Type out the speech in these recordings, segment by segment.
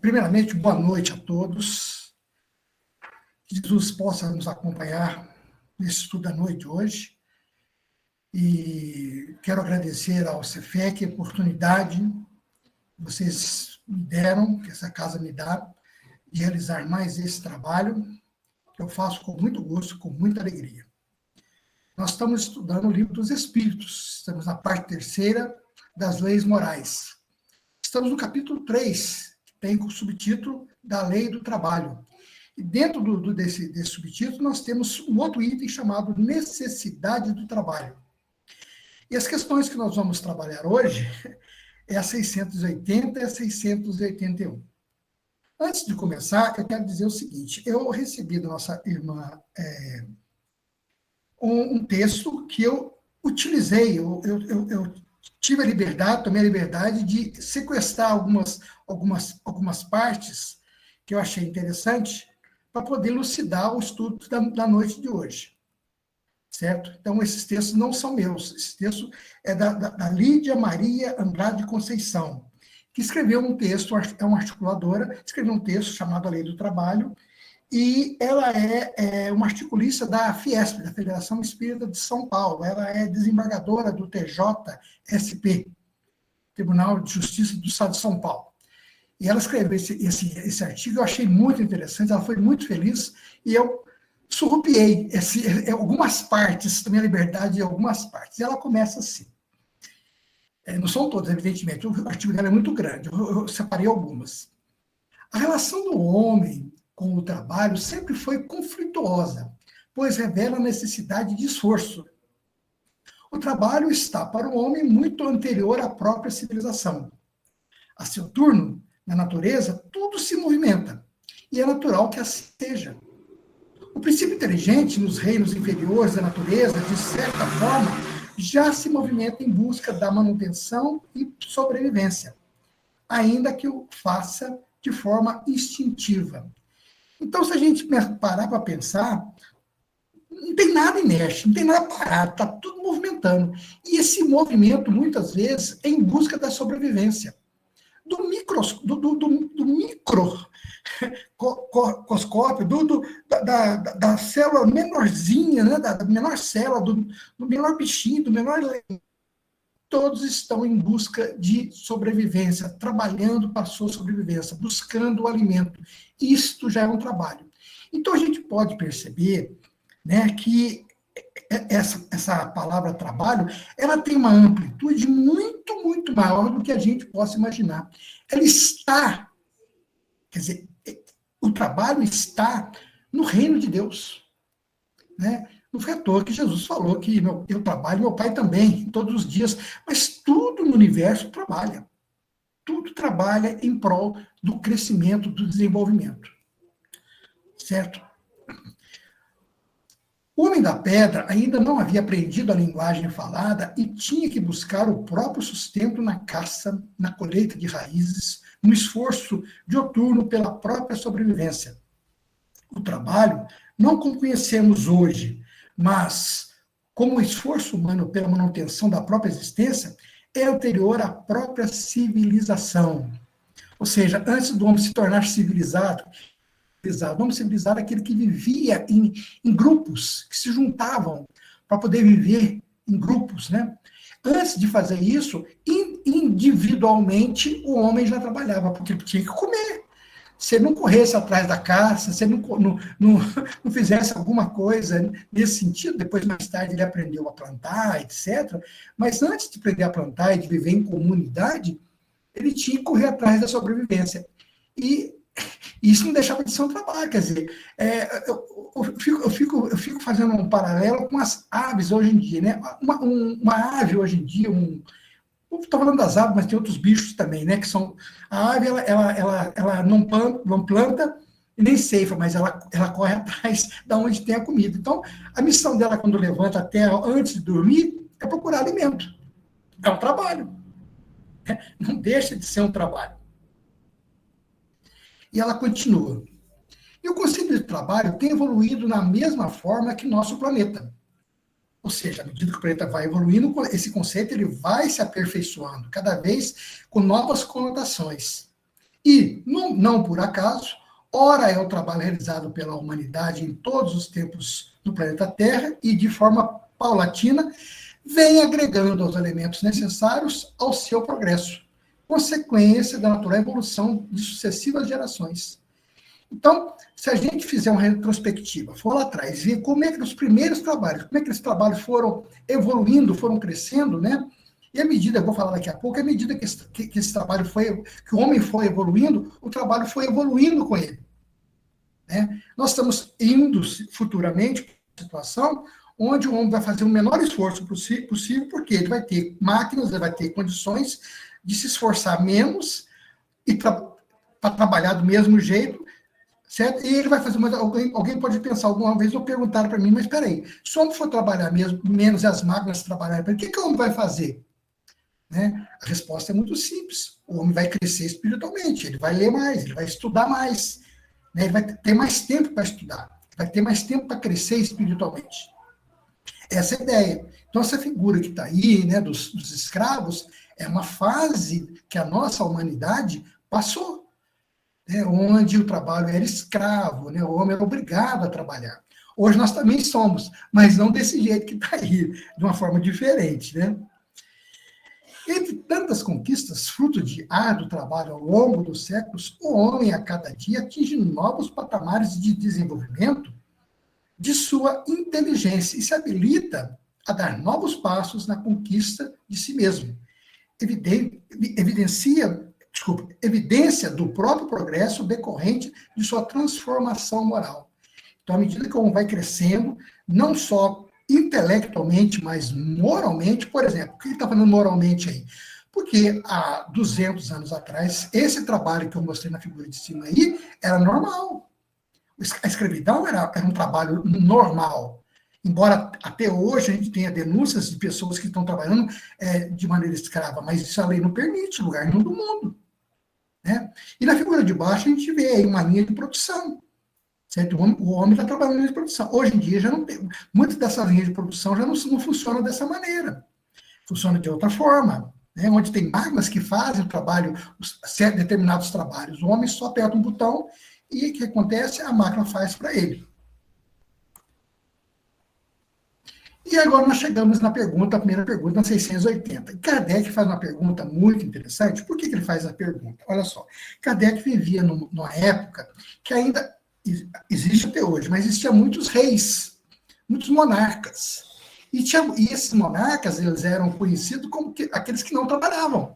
Primeiramente, boa noite a todos. Que Jesus possa nos acompanhar nesse estudo da noite hoje. E quero agradecer ao Cefec a oportunidade que vocês me deram, que essa casa me dá, de realizar mais esse trabalho, que eu faço com muito gosto, com muita alegria. Nós estamos estudando o Livro dos Espíritos, estamos na parte terceira das leis morais. Estamos no capítulo 3, que tem o subtítulo da Lei do Trabalho. E dentro desse subtítulo, nós temos um outro item chamado Necessidade do Trabalho. E as questões que nós vamos trabalhar hoje é a 680 e a 681. Antes de começar, eu quero dizer o seguinte, eu recebi da nossa irmã um texto que eu utilizei, eu tive a liberdade, tomei a liberdade de sequestrar algumas partes que eu achei interessante para poder elucidar o estudo da noite de hoje, certo? Então, esses textos não são meus, esse texto é da Lídia Maria Andrade Conceição, que escreveu um texto, é uma articuladora, escreveu um texto chamado A Lei do Trabalho, e ela é uma articulista da Fiesp, da Federação Espírita de São Paulo. Ela é desembargadora do TJSP, Tribunal de Justiça do Estado de São Paulo. E ela escreveu esse artigo, eu achei muito interessante, ela foi muito feliz, e eu surrupiei algumas partes, também a liberdade de algumas partes. E ela começa assim. Não são todas, evidentemente, o artigo dela é muito grande, eu separei algumas. A relação do homem com o trabalho sempre foi conflituosa, pois revela a necessidade de esforço. O trabalho está para o homem muito anterior à própria civilização. A seu turno, na natureza, tudo se movimenta, e é natural que assim seja. O princípio inteligente nos reinos inferiores da natureza, de certa forma, já se movimenta em busca da manutenção e sobrevivência, ainda que o faça de forma instintiva. Então, se a gente parar para pensar, não tem nada inerte, não tem nada parado, está tudo movimentando. E esse movimento, muitas vezes, é em busca da sobrevivência. Do microscópio, da célula menorzinha, né, da menor célula, do menor bichinho, do menor... Todos estão em busca de sobrevivência, trabalhando para a sua sobrevivência, buscando o alimento. Isto já é um trabalho. Então, a gente pode perceber, né, que essa palavra trabalho, ela tem uma amplitude muito, muito maior do que a gente possa imaginar. Ela está, quer dizer, o trabalho está no reino de Deus, né? Não foi à toa que Jesus falou que eu trabalho, meu Pai também, todos os dias. Mas tudo no universo trabalha. Tudo trabalha em prol do crescimento, do desenvolvimento. Certo? O homem da pedra ainda não havia aprendido a linguagem falada e tinha que buscar o próprio sustento na caça, na colheita de raízes, no esforço dioturno pela própria sobrevivência. O trabalho, não como conhecemos hoje, mas como o esforço humano pela manutenção da própria existência, é anterior à própria civilização. Ou seja, antes do homem se tornar civilizado, o homem civilizado é aquele que vivia em grupos, que se juntavam para poder viver em grupos, né? Antes de fazer isso, individualmente, o homem já trabalhava, porque ele tinha que comer. Se ele não corresse atrás da caça, se ele não fizesse alguma coisa nesse sentido, depois, mais tarde, ele aprendeu a plantar, etc. Mas antes de aprender a plantar e de viver em comunidade, ele tinha que correr atrás da sobrevivência. E isso não deixava de ser um trabalho, quer dizer, eu fico fazendo um paralelo com as aves hoje em dia, né? Uma ave hoje em dia, estou falando das aves, mas tem outros bichos também, né? Que são. A ave, ela não planta e nem ceifa, mas ela corre atrás da onde tem a comida. Então, a missão dela, quando levanta até antes de dormir, é procurar alimento. É um trabalho. Não deixa de ser um trabalho. E ela continua. E o conceito de trabalho tem evoluído na mesma forma que nosso planeta. Ou seja, à medida que o planeta vai evoluindo, esse conceito ele vai se aperfeiçoando, cada vez com novas conotações. E, não por acaso, ora é o trabalho realizado pela humanidade em todos os tempos do planeta Terra e, de forma paulatina, vem agregando os elementos necessários ao seu progresso, consequência da natural evolução de sucessivas gerações. Então, se a gente fizer uma retrospectiva, for lá atrás, ver como é que os primeiros trabalhos, como é que esses trabalhos foram evoluindo, foram crescendo, né? E à medida, eu vou falar daqui a pouco, à medida que esse trabalho foi, que o homem foi evoluindo, o trabalho foi evoluindo com ele. Né? Nós estamos indo futuramente para uma situação onde o homem vai fazer o menor esforço possível, porque ele vai ter máquinas, ele vai ter condições de se esforçar menos e para trabalhar do mesmo jeito, certo? E ele vai fazer, mas alguém pode pensar, alguma vez ou perguntar para mim, mas espera aí, se o homem for trabalhar mesmo, menos e as máquinas trabalharem, o que o homem vai fazer? Né? A resposta é muito simples. O homem vai crescer espiritualmente, ele vai ler mais, ele vai estudar mais, né? Ele vai ter mais tempo para estudar, vai ter mais tempo para crescer espiritualmente. Essa é a ideia. Então, essa figura que está aí, né, dos escravos, é uma fase que a nossa humanidade passou, né, onde o trabalho era escravo, né, o homem era obrigado a trabalhar. Hoje nós também somos, mas não desse jeito que está aí, de uma forma diferente, né? Entre tantas conquistas, fruto de árduo trabalho ao longo dos séculos, o homem a cada dia atinge novos patamares de desenvolvimento de sua inteligência e se habilita a dar novos passos na conquista de si mesmo. Evidência do próprio progresso decorrente de sua transformação moral. Então, à medida que o homem vai crescendo, não só intelectualmente, mas moralmente, por exemplo, o que ele está falando moralmente aí? Porque há 200 anos atrás, esse trabalho que eu mostrei na figura de cima aí era normal. A escravidão era um trabalho normal. Embora até hoje a gente tenha denúncias de pessoas que estão trabalhando de maneira escrava, mas isso a lei não permite, lugar nenhum do mundo. Né? E na figura de baixo a gente vê aí uma linha de produção. Certo? O homem está trabalhando em linha de produção. Hoje em dia, já não tem, muitas dessas linhas de produção já não funcionam dessa maneira. Funciona de outra forma. Né? Onde tem máquinas que fazem o trabalho, determinados trabalhos. O homem só aperta um botão e o que acontece? A máquina faz para ele. E agora nós chegamos na pergunta, a primeira pergunta, na 680. Kardec faz uma pergunta muito interessante. Por que ele faz a pergunta? Olha só. Kardec vivia numa época que ainda existe até hoje, mas existiam muitos reis, muitos monarcas. E esses monarcas, eles eram conhecidos como aqueles que não trabalhavam.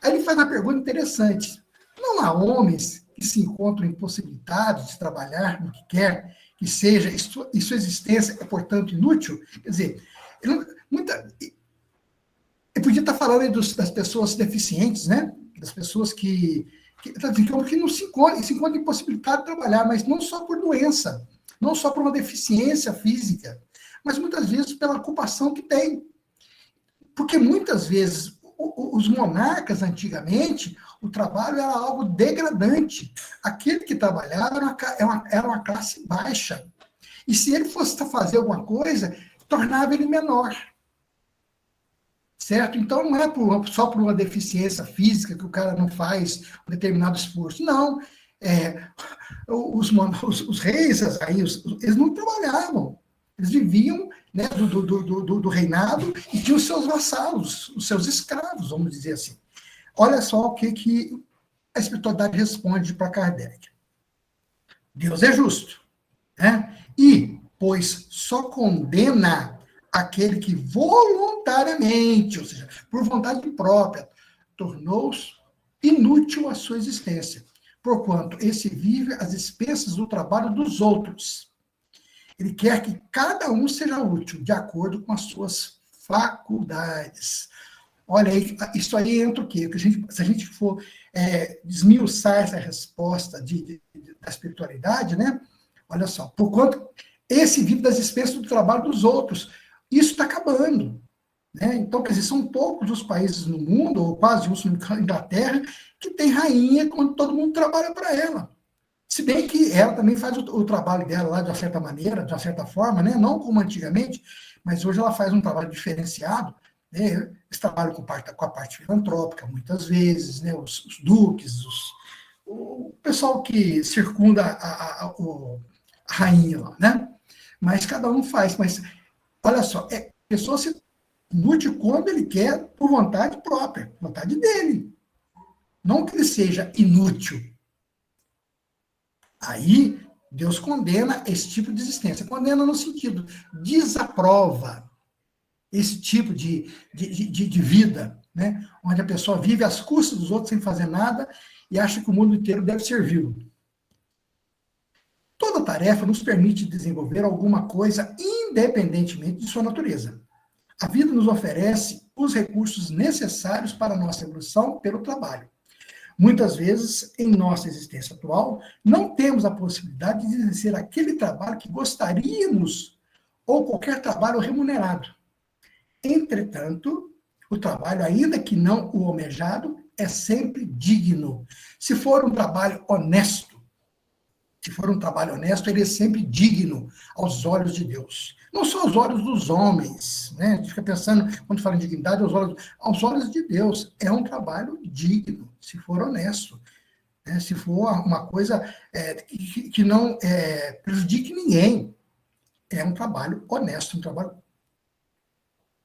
Aí ele faz uma pergunta interessante. Não há homens que se encontram impossibilitados de trabalhar no que quer, que seja, e sua existência é, portanto, inútil? Quer dizer, ele podia estar falando das pessoas deficientes, né? Das pessoas que não se encontram impossibilitados de trabalhar, mas não só por doença, não só por uma deficiência física, mas muitas vezes pela ocupação que tem. Porque muitas vezes os monarcas, antigamente, o trabalho era algo degradante. Aquele que trabalhava era uma classe baixa. E se ele fosse fazer alguma coisa, tornava ele menor. Certo? Então, não é só por uma deficiência física que o cara não faz um determinado esforço. Não. Os reis, eles não trabalhavam. Eles viviam, né, do reinado e tinham os seus vassalos, os seus escravos, vamos dizer assim. Olha só o que a espiritualidade responde para Kardec. Deus é justo. Né? E, pois, só condena aquele que voluntariamente, ou seja, por vontade própria, tornou-se inútil a sua existência, porquanto esse vive às expensas do trabalho dos outros. Ele quer que cada um seja útil, de acordo com as suas faculdades. Olha aí, isso aí entra o quê? Porque se a gente for desmiuçar essa resposta da espiritualidade, né? Olha só, porquanto esse vive das expensas do trabalho dos outros. Isso está acabando. Né? Então, quer dizer, são poucos os países no mundo, ou quase os na Inglaterra, que tem rainha quando todo mundo trabalha para ela. Se bem que ela também faz o trabalho dela lá de uma certa maneira, de uma certa forma, né? Não como antigamente, mas hoje ela faz um trabalho diferenciado, né? Eles trabalham com a parte filantrópica, muitas vezes, né? Os duques, o pessoal que circunda a rainha lá, né? Mas cada um faz. Mas, olha só, a pessoa se lute quando ele quer, por vontade própria, vontade dele. Não que ele seja inútil. Aí, Deus condena esse tipo de existência. Condena no sentido, desaprova esse tipo de vida, né? Onde a pessoa vive às custas dos outros sem fazer nada e acha que o mundo inteiro deve servi-lo. Toda tarefa nos permite desenvolver alguma coisa independentemente de sua natureza. A vida nos oferece os recursos necessários para a nossa evolução pelo trabalho. Muitas vezes, em nossa existência atual, não temos a possibilidade de exercer aquele trabalho que gostaríamos ou qualquer trabalho remunerado. Entretanto, o trabalho, ainda que não o almejado, é sempre digno. Se for um trabalho honesto, ele é sempre digno aos olhos de Deus. Não só aos olhos dos homens, né? A gente fica pensando, quando fala em dignidade, aos olhos de Deus. É um trabalho digno, se for honesto. Né? Se for uma coisa que não prejudique ninguém. É um trabalho honesto, um trabalho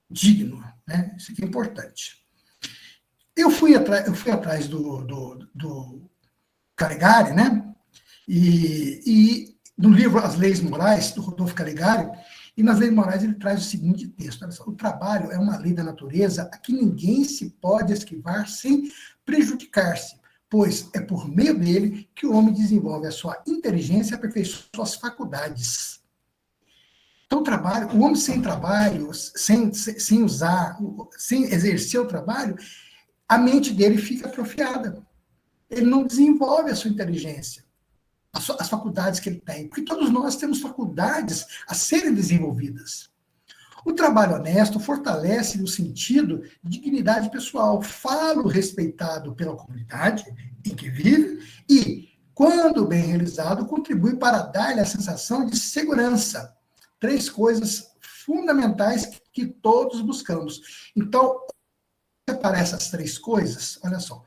digno. Né? Isso aqui é importante. Eu fui atrás do Calegari, né? E no livro As Leis Morais, do Rodolfo Calegari, e nas Leis Morais ele traz o seguinte texto: olha só, o trabalho é uma lei da natureza a que ninguém se pode esquivar sem prejudicar-se, pois é por meio dele que o homem desenvolve a sua inteligência e aperfeiçoa suas faculdades. Então, o homem sem trabalho, sem exercer o trabalho, a mente dele fica atrofiada. Ele não desenvolve a sua inteligência, as faculdades que ele tem, porque todos nós temos faculdades a serem desenvolvidas. O trabalho honesto fortalece no sentido de dignidade pessoal, falo respeitado pela comunidade em que vive e, quando bem realizado, contribui para dar-lhe a sensação de segurança. 3 coisas fundamentais que todos buscamos. Então, separar essas 3 coisas, olha só,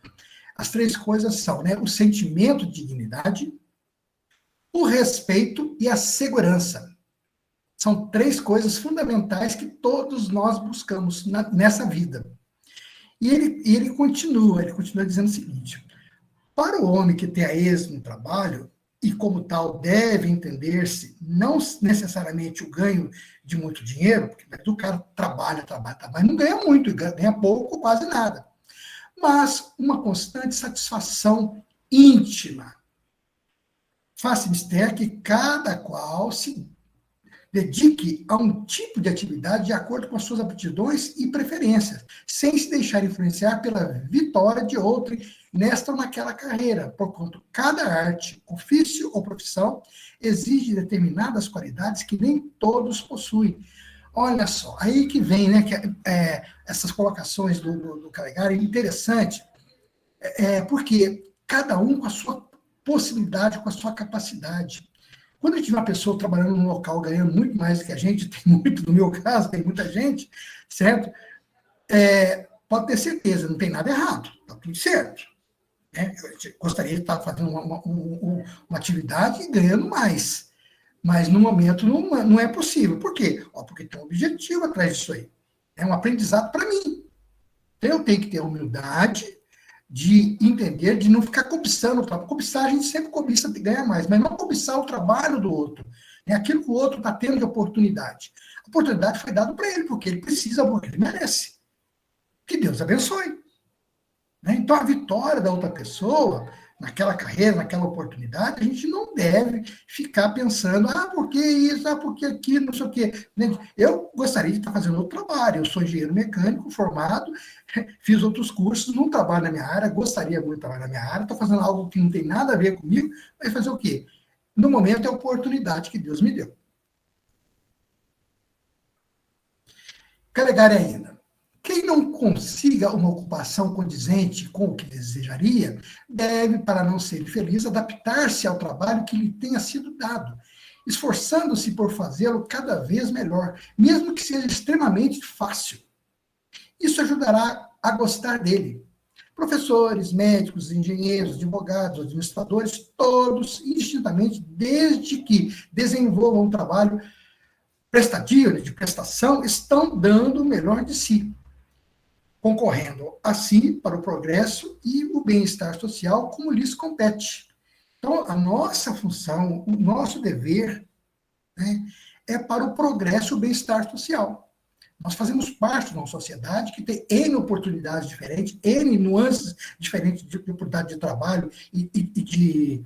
as 3 coisas são, né, o sentimento de dignidade, o respeito e a segurança. São 3 coisas fundamentais que todos nós buscamos nessa vida. E ele continua dizendo o seguinte: para o homem que tem a êxito no trabalho, e como tal deve entender-se não necessariamente o ganho de muito dinheiro, porque o cara trabalha, mas não ganha muito, ganha pouco, quase nada. Mas uma constante satisfação íntima. Faz-se mister que cada qual se dedique a um tipo de atividade de acordo com as suas aptidões e preferências, sem se deixar influenciar pela vitória de outro nesta ou naquela carreira, porquanto cada arte, ofício ou profissão exige determinadas qualidades que nem todos possuem. Olha só, aí que vem, né, essas colocações do Calegari, interessante, porque cada um com a sua possibilidade, com a sua capacidade. Quando a gente vê uma pessoa trabalhando num local ganhando muito mais do que a gente, tem muito, no meu caso, tem muita gente, certo? Pode ter certeza, não tem nada errado, está tudo certo. Né? Eu gostaria de estar fazendo uma atividade e ganhando mais, mas no momento não é possível. Por quê? Porque tem um objetivo atrás disso aí. É um aprendizado para mim. Então, eu tenho que ter humildade de entender, de não ficar cobiçando o trabalho. Cobiçar, a gente sempre cobiça de ganhar mais, mas não cobiçar o trabalho do outro. É aquilo que o outro está tendo de oportunidade. A oportunidade foi dada para ele, porque ele precisa, porque ele merece. Que Deus abençoe. Né? Então, a vitória da outra pessoa, naquela carreira, naquela oportunidade, a gente não deve ficar pensando, por que isso, por que aquilo, não sei o quê. Eu gostaria de estar fazendo outro trabalho, eu sou engenheiro mecânico, formado, fiz outros cursos, não trabalho na minha área, gostaria muito de trabalhar na minha área, estou fazendo algo que não tem nada a ver comigo, mas fazer o quê? No momento é a oportunidade que Deus me deu. Calegari ainda. Quem não consiga uma ocupação condizente com o que desejaria, deve, para não ser infeliz, adaptar-se ao trabalho que lhe tenha sido dado, esforçando-se por fazê-lo cada vez melhor, mesmo que seja extremamente fácil. Isso ajudará a gostar dele. Professores, médicos, engenheiros, advogados, administradores, todos, indistintamente, desde que desenvolvam um trabalho prestadio, de prestação, estão dando o melhor de si, concorrendo assim para o progresso e o bem-estar social como lhes compete. Então, a nossa função, o nosso dever, né, é para o progresso e o bem-estar social. Nós fazemos parte de uma sociedade que tem N oportunidades diferentes, N nuances diferentes de oportunidade de trabalho e de,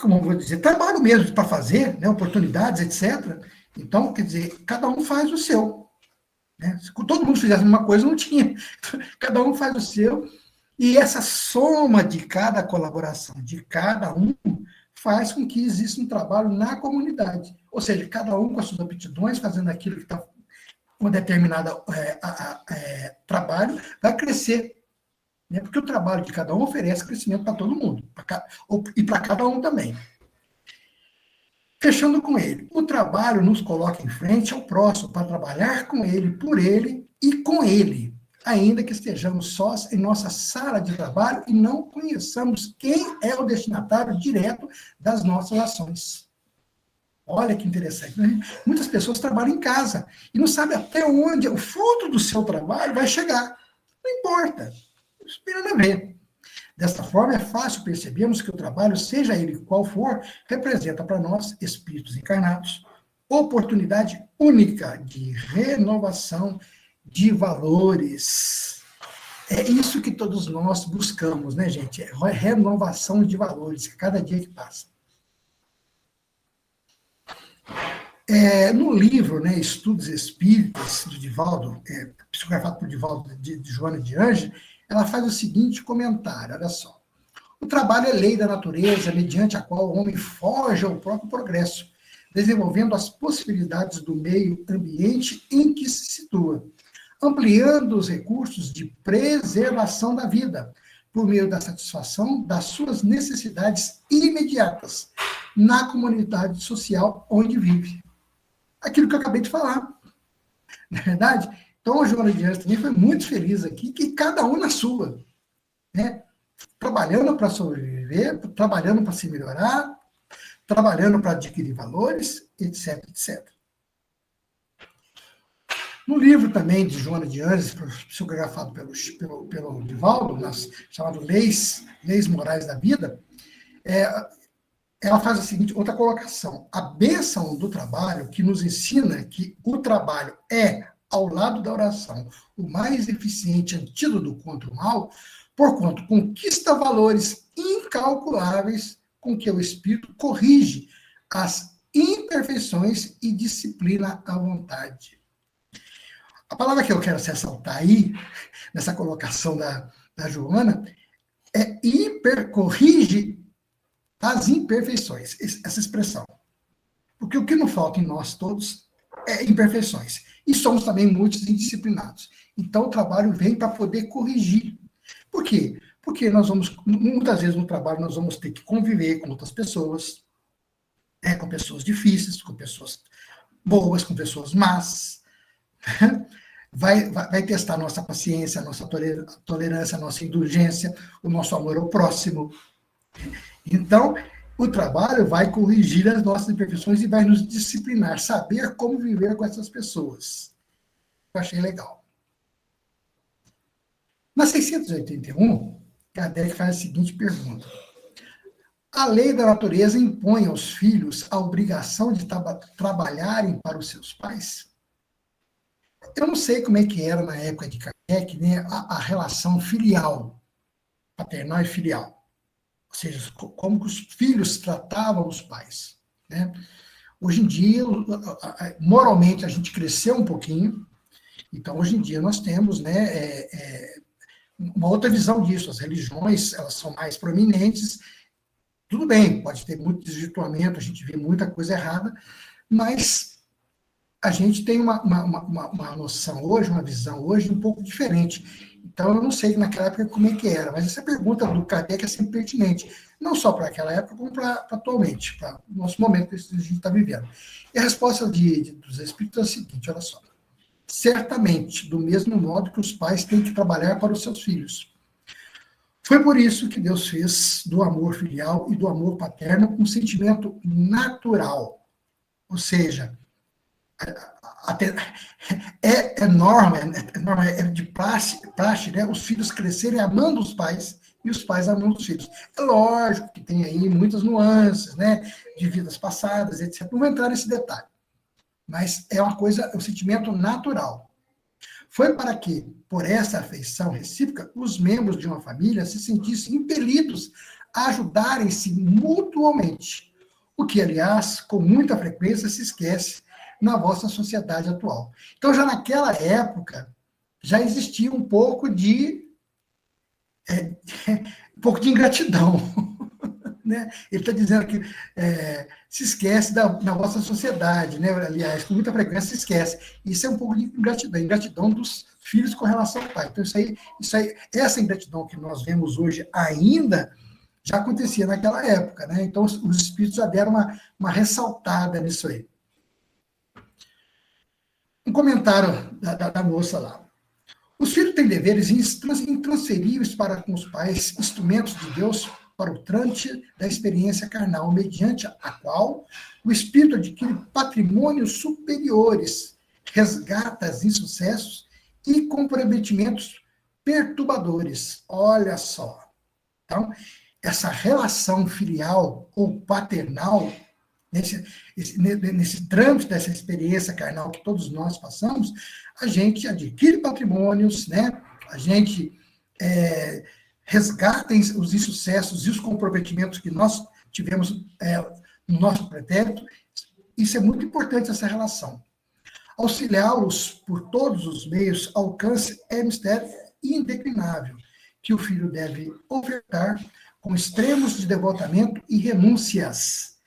como eu vou dizer, trabalho mesmo para fazer, né, oportunidades, etc. Então, quer dizer, cada um faz o seu. Né? Se todo mundo fizesse uma coisa, não tinha. Cada um faz o seu. E essa soma de cada colaboração, de cada um, faz com que exista um trabalho na comunidade. Ou seja, cada um com as suas aptidões, fazendo aquilo que está com determinado trabalho, vai crescer. Né? Porque o trabalho de cada um oferece crescimento para todo mundo, e para cada um também. Fechando com ele, o trabalho nos coloca em frente ao próximo para trabalhar com ele, por ele e com ele, ainda que estejamos sós em nossa sala de trabalho e não conheçamos quem é o destinatário direto das nossas ações. Olha que interessante. Né? Muitas pessoas trabalham em casa e não sabem até onde o fruto do seu trabalho vai chegar. Não importa. Isso tem nada a ver. Desta forma, é fácil percebermos que o trabalho, seja ele qual for, representa para nós, espíritos encarnados, oportunidade única de renovação de valores. É isso que todos nós buscamos, né, gente? É renovação de valores, cada dia que passa. No livro, né, Estudos Espíritas, do Divaldo, psicografado por Divaldo de Joana de Anjos, ela faz o seguinte comentário, olha só. O trabalho é lei da natureza, mediante a qual o homem forja o próprio progresso, desenvolvendo as possibilidades do meio ambiente em que se situa, ampliando os recursos de preservação da vida, por meio da satisfação das suas necessidades imediatas, na comunidade social onde vive. Aquilo que eu acabei de falar, não é verdade? Então, a Joana de Anjos também foi muito feliz aqui, que cada um na sua, né? Trabalhando para sobreviver, trabalhando para se melhorar, trabalhando para adquirir valores, etc, etc. No livro também de Joana de Anjos, psicografado pelo Divaldo, chamado Leis Morais da Vida, ela faz a seguinte outra colocação. A bênção do trabalho que nos ensina que o trabalho é, ao lado da oração, o mais eficiente antídoto contra o mal, porquanto conquista valores incalculáveis com que o espírito corrige as imperfeições e disciplina a vontade. A palavra que eu quero ressaltar aí, nessa colocação da Joana, é corrige as imperfeições, essa expressão. Porque o que não falta em nós todos é imperfeições. E somos também muitos indisciplinados. Então, o trabalho vem para poder corrigir. Por quê? Porque muitas vezes no trabalho, nós vamos ter que conviver com outras pessoas, com pessoas difíceis, com pessoas boas, com pessoas más. Vai testar a nossa paciência, a nossa tolerância, a nossa indulgência, o nosso amor ao próximo. Então, o trabalho vai corrigir as nossas imperfeições e vai nos disciplinar, saber como viver com essas pessoas. Eu achei legal. Na 681, Kardec faz a seguinte pergunta. A lei da natureza impõe aos filhos a obrigação de trabalharem para os seus pais? Eu não sei como é que era na época de Kardec, né, a relação filial, paternal e filial. Ou seja, como que os filhos tratavam os pais. Né? Hoje em dia, moralmente, a gente cresceu um pouquinho, então, hoje em dia, nós temos, né, uma outra visão disso. As religiões, elas são mais proeminentes. Tudo bem, pode ter muito desvirtuamento, a gente vê muita coisa errada, mas a gente tem uma noção hoje, uma visão hoje um pouco diferente. Então, eu não sei naquela época como é que era, mas essa pergunta do Kardec é sempre pertinente, não só para aquela época, como para atualmente, para o nosso momento que a gente está vivendo. E a resposta dos Espíritos é a seguinte, olha só. Certamente, do mesmo modo que os pais têm que trabalhar para os seus filhos. Foi por isso que Deus fez do amor filial e do amor paterno um sentimento natural. Ou seja, é de praxe, né, os filhos crescerem amando os pais e os pais amando os filhos. É lógico que tem aí muitas nuances, né, de vidas passadas, etc. Não vou entrar nesse detalhe, mas é uma coisa, é um sentimento natural. Foi para que, por essa afeição recíproca, os membros de uma família se sentissem impelidos a ajudarem-se mutuamente, o que, aliás, com muita frequência se esquece na vossa sociedade atual. Então, já naquela época, já existia um pouco de ingratidão. Né? Ele está dizendo que se esquece da vossa sociedade, né? Aliás, com muita frequência se esquece. Isso é um pouco de ingratidão dos filhos com relação ao pai. Então, essa ingratidão que nós vemos hoje ainda já acontecia naquela época, né? Então, os espíritos já deram uma ressaltada nisso aí. Um comentário da moça lá. Os filhos têm deveres intransferíveis para com os pais, instrumentos de Deus para o trâmite da experiência carnal, mediante a qual o espírito adquire patrimônios superiores, resgata os insucessos e comprometimentos perturbadores. Olha só. Então, essa relação filial ou paternal, nesse trâmite dessa experiência carnal que todos nós passamos, a gente adquire patrimônios, né? A gente resgata os insucessos e os comprometimentos que nós tivemos no nosso pretérito. Isso é muito importante, essa relação. Auxiliá-los por todos os meios, alcance é mistério indeclinável, que o filho deve ofertar com extremos de devotamento e renúncias.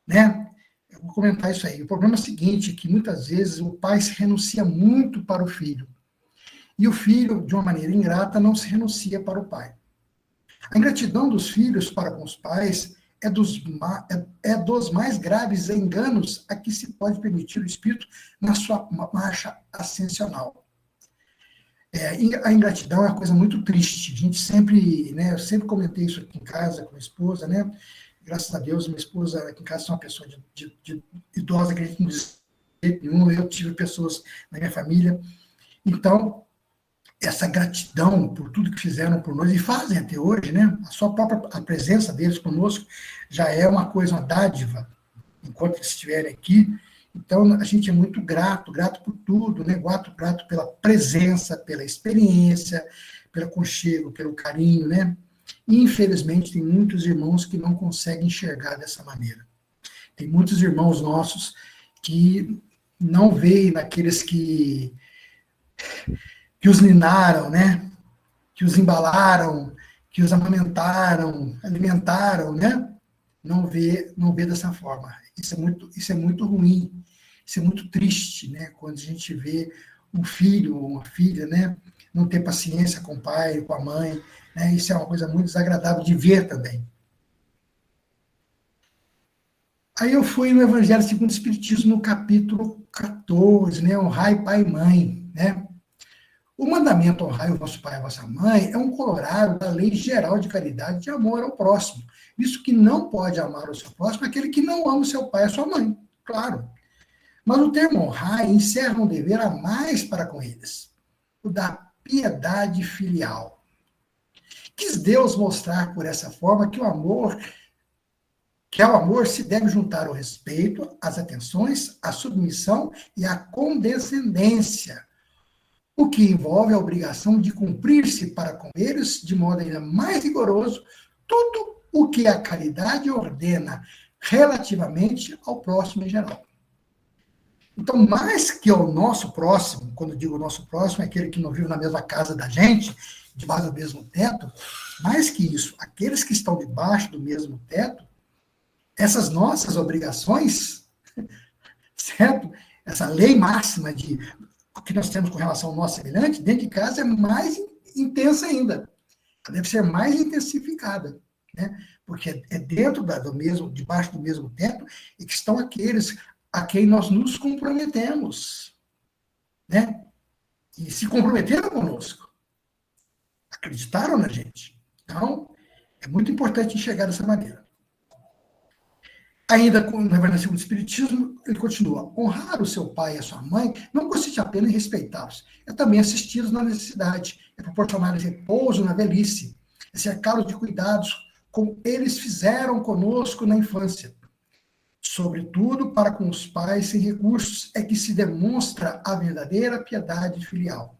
Né? Eu vou comentar isso aí. O problema é o seguinte, que muitas vezes o pai se renuncia muito para o filho. E o filho, de uma maneira ingrata, não se renuncia para o pai. A ingratidão dos filhos para com os pais é dos mais graves enganos a que se pode permitir o espírito na sua marcha ascensional. A ingratidão é uma coisa muito triste. A gente sempre, né, eu sempre comentei isso aqui em casa com a esposa, né? Graças a Deus, minha esposa aqui em casa é uma pessoa de idosa que a gente não diz nenhum. Eu tive pessoas na minha família. Então, essa gratidão por tudo que fizeram por nós, e fazem até hoje, né? A presença deles conosco já é uma coisa, uma dádiva, enquanto eles estiverem aqui. Então, a gente é muito grato por tudo, né? Grato pela presença, pela experiência, pelo aconchego, pelo carinho, né? E, infelizmente, tem muitos irmãos que não conseguem enxergar dessa maneira. Tem muitos irmãos nossos que não veem naqueles que os ninaram, né? Que os embalaram, que os amamentaram, alimentaram, né? Não vê dessa forma. Isso é muito ruim, isso é muito triste, né? Quando a gente vê um filho ou uma filha, né? Não ter paciência com o pai, com a mãe, né? Isso é uma coisa muito desagradável de ver também. Aí eu fui no Evangelho segundo o Espiritismo, no capítulo 14, né? Honrai pai e mãe, né? O mandamento honrai o vosso pai e a vossa mãe é um corolário da lei geral de caridade de amor ao próximo. Isso que não pode amar o seu próximo é aquele que não ama o seu pai e a sua mãe, claro. Mas o termo honrar encerra um dever a mais para com eles, o da piedade filial. Quis Deus mostrar por essa forma que ao amor se deve juntar o respeito, as atenções, a submissão e a condescendência, o que envolve a obrigação de cumprir-se para com eles, de modo ainda mais rigoroso, tudo o que a caridade ordena relativamente ao próximo em geral. Então, mais que ao nosso próximo, quando digo nosso próximo, é aquele que não vive na mesma casa da gente, debaixo do mesmo teto, mais que isso, aqueles que estão debaixo do mesmo teto, essas nossas obrigações, certo? essa lei máxima de que nós temos com relação ao nosso semelhante, dentro de casa é mais intensa ainda. Ela deve ser mais intensificada, né? Porque é dentro do mesmo, debaixo do mesmo teto, e que estão aqueles a quem nós nos comprometemos, né? E se comprometeram conosco, acreditaram na gente. Então, é muito importante enxergar dessa maneira. Ainda no Evangelho segundo o Espiritismo, ele continua: honrar o seu pai e a sua mãe não consiste apenas em respeitá-los, é também assisti-los na necessidade, é proporcionar-lhes repouso na velhice, é cercá-los de cuidados, como eles fizeram conosco na infância. Sobretudo, para com os pais sem recursos, é que se demonstra a verdadeira piedade filial.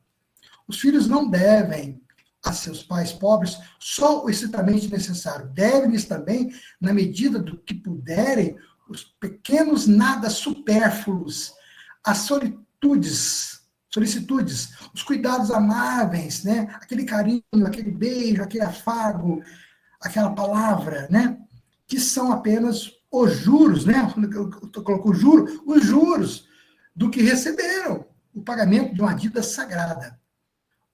Os filhos não devem a seus pais pobres só o estritamente necessário. Devem-lhes também, na medida do que puderem, os pequenos nada supérfluos, as solicitudes, os cuidados amáveis, né? Aquele carinho, aquele beijo, aquele afago, aquela palavra, né? Que são apenas os juros, né? Eu coloco os juros do que receberam, o pagamento de uma dívida sagrada.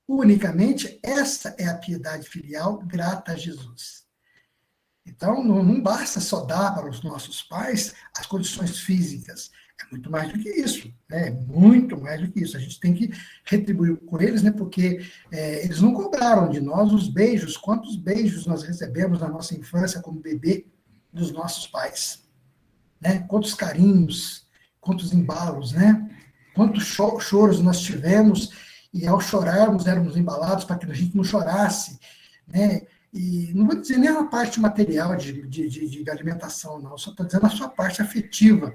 Unicamente, essa é a piedade filial grata a Jesus. Então, não basta só dar para os nossos pais as condições físicas. É muito mais do que isso. Né? É muito mais do que isso. A gente tem que retribuir com eles, né? Porque eles não cobraram de nós os beijos. Quantos beijos nós recebemos na nossa infância como bebê dos nossos pais? Né? Quantos carinhos, quantos embalos, né? Quantos choros nós tivemos, e ao chorarmos éramos embalados para que a gente não chorasse, né? E não vou dizer nem a parte material de alimentação, não, só estou dizendo a sua parte afetiva.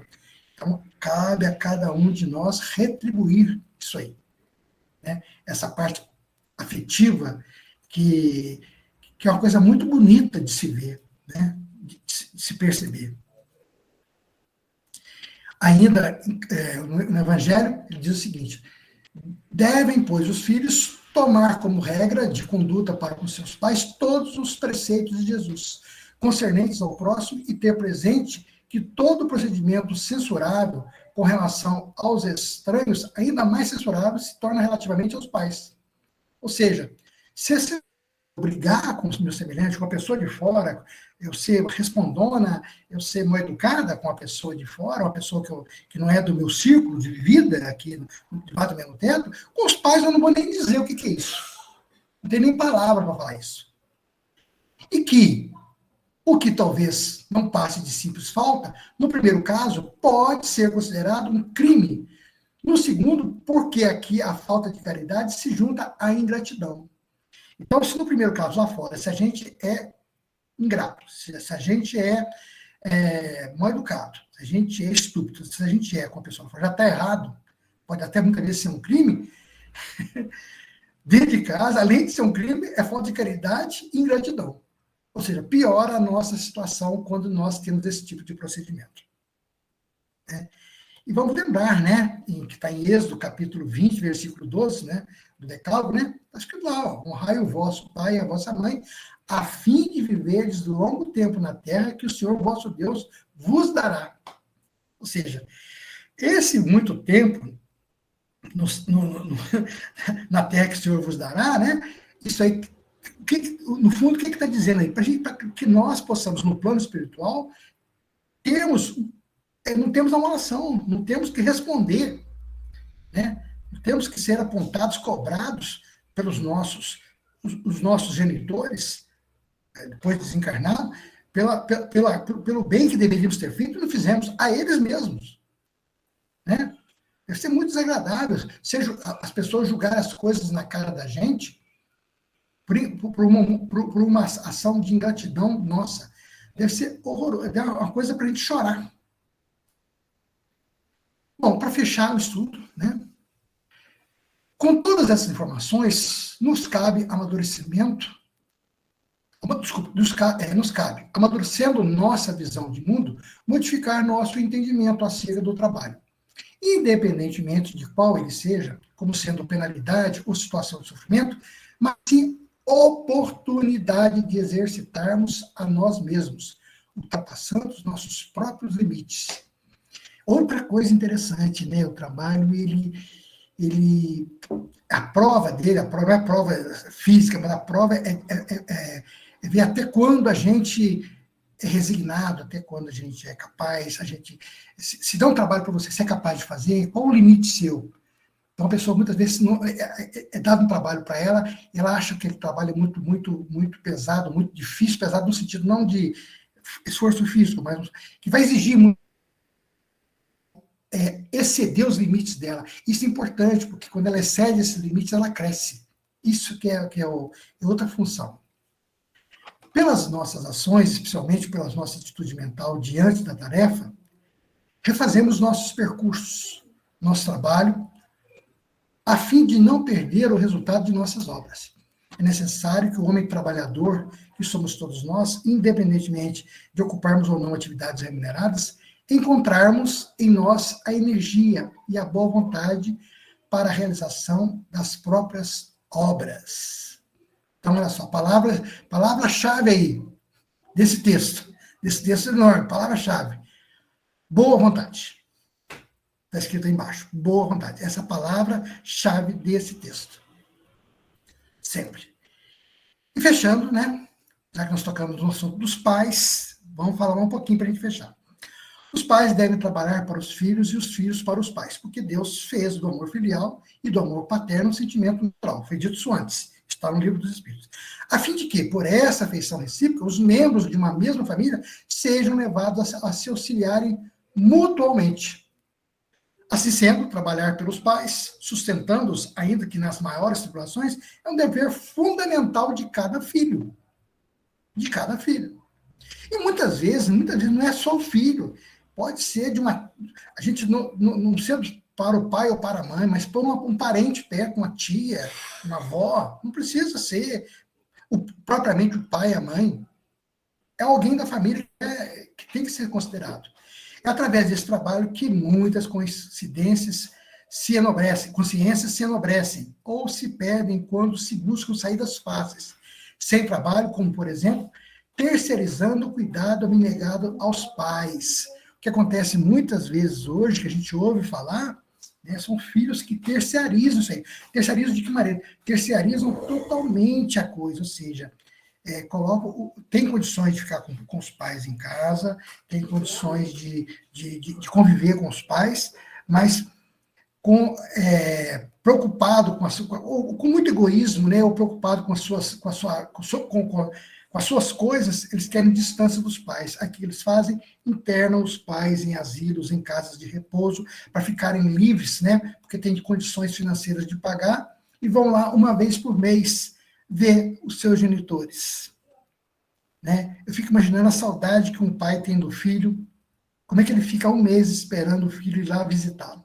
Então, cabe a cada um de nós retribuir isso aí, né? Essa parte afetiva, que é uma coisa muito bonita de se ver, né? De se perceber. Ainda no Evangelho, ele diz o seguinte: devem, pois, os filhos tomar como regra de conduta para com seus pais todos os preceitos de Jesus, concernentes ao próximo, e ter presente que todo procedimento censurável com relação aos estranhos, ainda mais censurável, se torna relativamente aos pais. Ou seja, se esse brigar com o meu semelhante, com a pessoa de fora, eu ser respondona, eu ser mal educada com a pessoa de fora, uma pessoa que não é do meu círculo de vida, aqui debaixo do mesmo teto, com os pais eu não vou nem dizer o que é isso. Não tem nem palavra para falar isso. E que o que talvez não passe de simples falta, no primeiro caso, pode ser considerado um crime. No segundo, porque aqui a falta de caridade se junta à ingratidão. Então, se no primeiro caso lá fora, se a gente é ingrato, se a gente é mal educado, se a gente é estúpido, se a gente com a pessoa fora, já está errado, pode até muitas vezes ser um crime, dentro de casa, além de ser um crime, é falta de caridade e ingratidão. Ou seja, piora a nossa situação quando nós temos esse tipo de procedimento. Né? E vamos lembrar, né, que está em Êxodo, capítulo 20, versículo 12, né, do Decálogo, né, está escrito lá, ó, honrai o vosso pai e a vossa mãe, a fim de viverdes longo tempo na terra que o Senhor, vosso Deus, vos dará. Ou seja, esse muito tempo na terra que o Senhor vos dará, né, isso aí, no fundo, o que está dizendo aí? Para que nós possamos, no plano espiritual, não temos amolação, não temos que responder, né? Não temos que ser apontados, cobrados pelos os nossos genitores, depois de desencarnados, pelo bem que deveríamos ter feito, não fizemos a eles mesmos, né? Deve ser muito desagradável as pessoas julgarem as coisas na cara da gente por uma ação de ingratidão nossa. Deve ser horroroso, é uma coisa para a gente chorar. Bom, para fechar o estudo, né? Com todas essas informações, nos cabe amadurecimento, nos cabe, amadurecendo nossa visão de mundo, modificar nosso entendimento acerca do trabalho, independentemente de qual ele seja, como sendo penalidade ou situação de sofrimento, mas sim oportunidade de exercitarmos a nós mesmos, ultrapassando os nossos próprios limites. Outra coisa interessante, né? O trabalho, a prova dele, a prova não é a prova física, mas a prova é ver até quando a gente é resignado, até quando a gente é capaz, a gente se dá um trabalho para você, você é capaz de fazer, qual o limite seu? Então, a pessoa, muitas vezes, não, é dado um trabalho para ela, e ela acha que aquele trabalho é muito, muito, muito pesado, muito difícil, pesado no sentido não de esforço físico, mas que vai exigir muito, exceder os limites dela. Isso é importante, porque quando ela excede esses limites, ela cresce. Isso é outra função. Pelas nossas ações, especialmente pela nossa atitude mental diante da tarefa, refazemos nossos percursos, nosso trabalho, a fim de não perder o resultado de nossas obras. É necessário que o homem trabalhador, que somos todos nós, independentemente de ocuparmos ou não atividades remuneradas, encontrarmos em nós a energia e a boa vontade para a realização das próprias obras. Então, olha só, palavra-chave aí desse texto enorme, palavra-chave, boa vontade. Está escrito aí embaixo, boa vontade. Essa palavra-chave desse texto. Sempre. E fechando, né? Já que nós tocamos no assunto dos pais, vamos falar um pouquinho para a gente fechar. Os pais devem trabalhar para os filhos e os filhos para os pais, porque Deus fez do amor filial e do amor paterno um sentimento natural. Foi dito isso antes, está no livro dos Espíritos. A fim de que, por essa afeição recíproca, os membros de uma mesma família sejam levados a se auxiliarem mutuamente. Assim sendo, trabalhar pelos pais, sustentando-os, ainda que nas maiores tribulações, é um dever fundamental de cada filho. De cada filho. E muitas vezes não é só o filho. Pode ser de uma. A gente não ser para o pai ou para a mãe, mas para um parente perto, uma tia, uma avó. Não precisa ser propriamente o pai e a mãe. É alguém da família que tem que ser considerado. É através desse trabalho que muitas consciências se enobrecem ou se perdem quando se buscam saídas fáceis, sem trabalho, como, por exemplo, terceirizando o cuidado abnegado aos pais. O que acontece muitas vezes hoje, que a gente ouve falar, né, são filhos que terceirizam isso aí. Terceirizam de que maneira? Terceirizam totalmente a coisa, ou seja, tem condições de ficar com os pais em casa, tem condições de conviver com os pais, mas preocupado com muito egoísmo, né, ou preocupado com as suas coisas, eles querem distância dos pais. Aqui eles fazem, internam os pais em asilos, em casas de repouso, para ficarem livres, né, porque têm condições financeiras de pagar, e vão lá uma vez por mês ver os seus genitores. Né? Eu fico imaginando a saudade que um pai tem do filho, como é que ele fica um mês esperando o filho ir lá visitá-lo.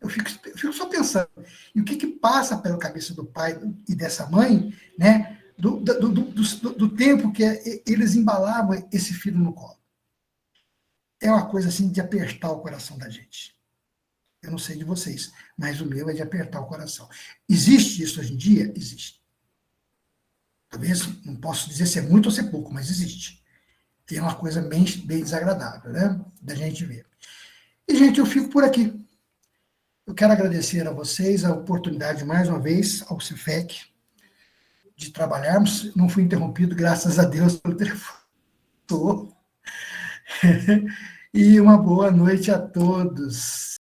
Eu fico só pensando, e o que passa pela cabeça do pai e dessa mãe, né, do tempo que eles embalavam esse filho no colo. É uma coisa assim de apertar o coração da gente. Eu não sei de vocês, mas o meu é de apertar o coração. Existe isso hoje em dia? Existe. Talvez, não posso dizer se é muito ou se é pouco, mas existe. Tem uma coisa bem desagradável, né, da gente ver. E, gente, eu fico por aqui. Eu quero agradecer a vocês a oportunidade, mais uma vez, ao Cefec, de trabalharmos. Não fui interrompido, graças a Deus, pelo telefone. E uma boa noite a todos.